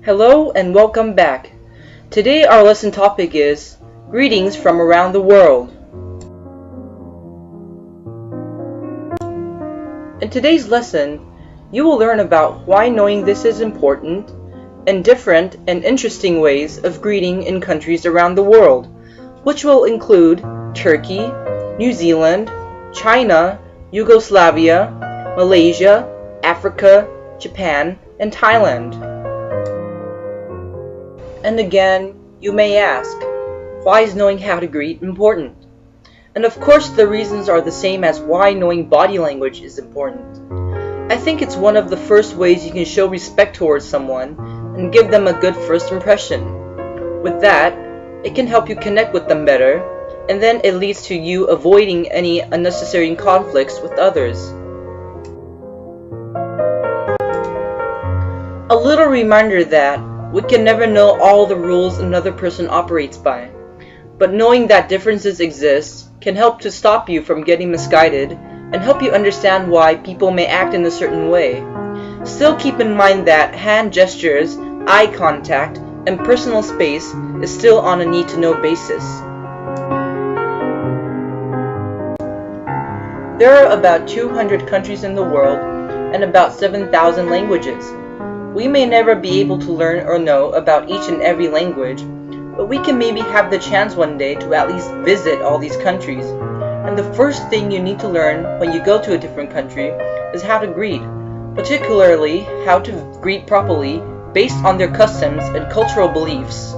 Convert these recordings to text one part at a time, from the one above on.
Hello and welcome back. Today our lesson topic is Greetings from Around the World. In today's lesson, you will learn about why knowing this is important and different and interesting ways of greeting in countries around the world, which will include Turkey, New Zealand, China, Yugoslavia, Malaysia, Africa, Japan, and Thailand. And again, you may ask, why is knowing how to greet important? And of course the reasons are the same as why knowing body language is important. I think it's one of the first ways you can show respect towards someone and give them a good first impression. With that, it can help you connect with them better, and then it leads to you avoiding any unnecessary conflicts with others. A little reminder that we can never know all the rules another person operates by, but knowing that differences exist can help to stop you from getting misguided and help you understand why people may act in a certain way. Still keep in mind that hand gestures, eye contact, and personal space is still on a need-to-know basis. There are about 200 countries in the world and about 7,000 languages. We may never be able to learn or know about each and every language, but we can maybe have the chance one day to at least visit all these countries. And the first thing you need to learn when you go to a different country is how to greet, particularly how to greet properly based on their customs and cultural beliefs.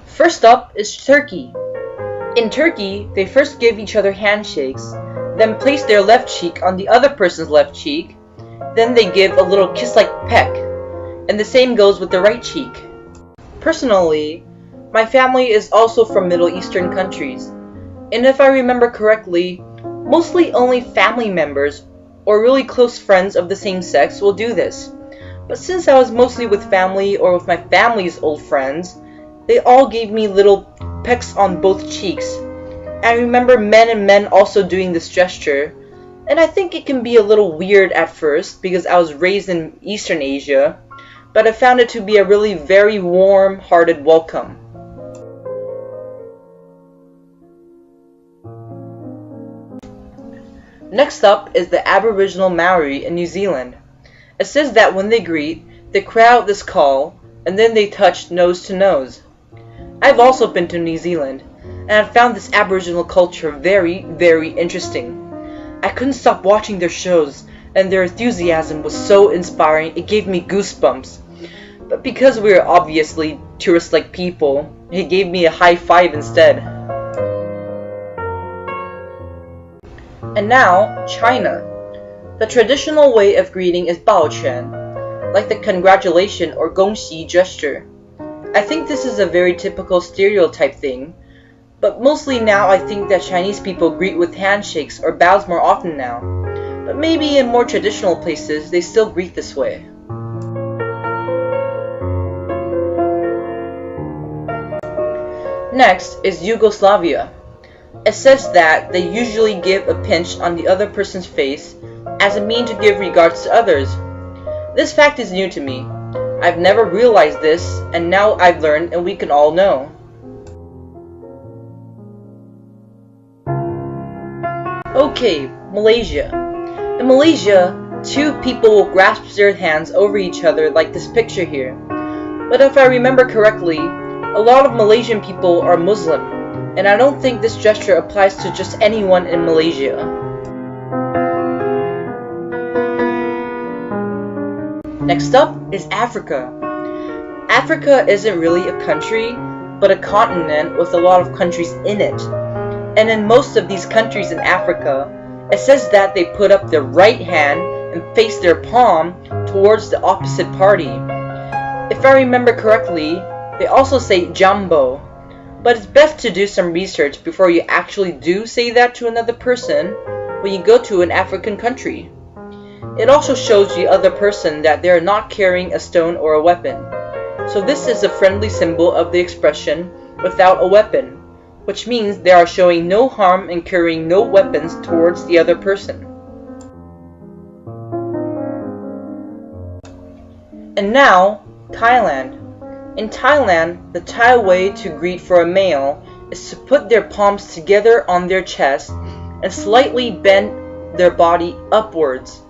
First up is Turkey. In Turkey, they first give each other handshakes, then place their left cheek on the other person's left cheek, then they give a little kiss-like peck, and the same goes with the right cheek. Personally, my family is also from Middle Eastern countries, and if I remember correctly, mostly only family members or really close friends of the same sex will do this. But since I was mostly with family or with my family's old friends, they all gave me little pecks on both cheeks. I remember men and men also doing this gesture, and I think it can be a little weird at first because I was raised in Eastern Asia, but I found it to be a really very warm-hearted welcome. Next up is the Aboriginal Maori in New Zealand. It says that when they greet, they cry out this call, and then they touch nose to nose. I've also been to New Zealand, and I found this Aboriginal culture very, very interesting. I couldn't stop watching their shows, and their enthusiasm was so inspiring it gave me goosebumps. But because we are obviously tourist-like people, he gave me a high five instead. And now, China. The traditional way of greeting is baoquan, like the congratulation or gongxi gesture. I think this is a very typical stereotype thing, but mostly now I think that Chinese people greet with handshakes or bows more often now. But maybe in more traditional places they still greet this way. Next is Yugoslavia. It says that they usually give a pinch on the other person's face as a mean to give regards to others. This fact is new to me. I've never realized this, and now I've learned and we can all know. Okay, Malaysia. In Malaysia, two people will grasp their hands over each other like this picture here. But if I remember correctly, a lot of Malaysian people are Muslim, and I don't think this gesture applies to just anyone in Malaysia. Next up is Africa. Africa isn't really a country, but a continent with a lot of countries in it. And in most of these countries in Africa, it says that they put up their right hand and face their palm towards the opposite party. If I remember correctly, they also say jambo, but it's best to do some research before you actually do say that to another person when you go to an African country. It also shows the other person that they are not carrying a stone or a weapon. So this is a friendly symbol of the expression without a weapon, which means they are showing no harm in carrying no weapons towards the other person. And now, Thailand. In Thailand, the Thai way to greet for a male is to put their palms together on their chest and slightly bend their body upwards.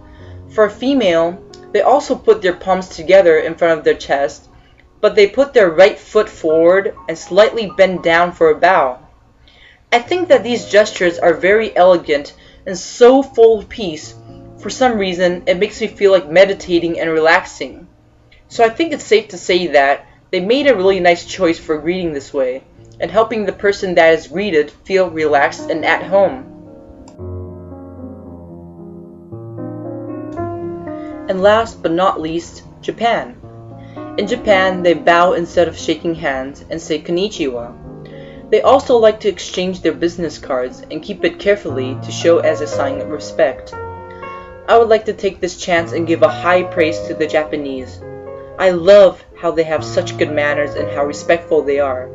For a female, they also put their palms together in front of their chest, but they put their right foot forward and slightly bend down for a bow. I think that these gestures are very elegant and so full of peace. For some reason, it makes me feel like meditating and relaxing. So I think it's safe to say that they made a really nice choice for greeting this way, and helping the person that is greeted feel relaxed and at home. And last but not least, Japan. In Japan, they bow instead of shaking hands and say konnichiwa. They also like to exchange their business cards and keep it carefully to show as a sign of respect. I would like to take this chance and give a high praise to the Japanese. I love how they have such good manners and how respectful they are.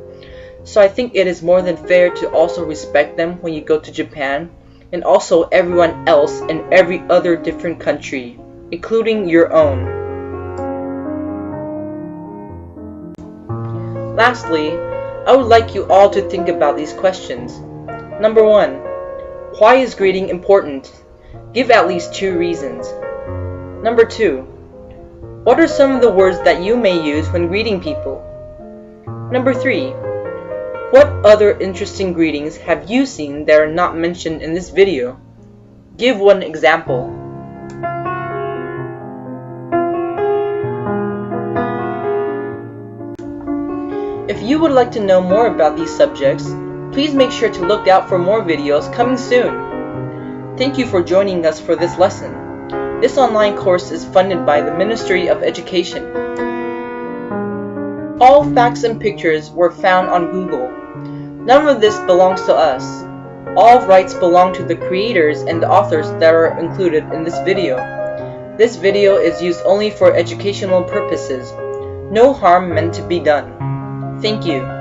So I think it is more than fair to also respect them when you go to Japan, and also everyone else in every other different country, including your own. Lastly, I would like you all to think about these questions. Number 1. Why is greeting important? Give at least 2 reasons. Number 2. What are some of the words that you may use when greeting people? Number 3. What other interesting greetings have you seen that are not mentioned in this video? Give one example. If you would like to know more about these subjects, please make sure to look out for more videos coming soon. Thank you for joining us for this lesson. This online course is funded by the Ministry of Education. All facts and pictures were found on Google. None of this belongs to us. All rights belong to the creators and the authors that are included in this video. This video is used only for educational purposes. No harm meant to be done. Thank you.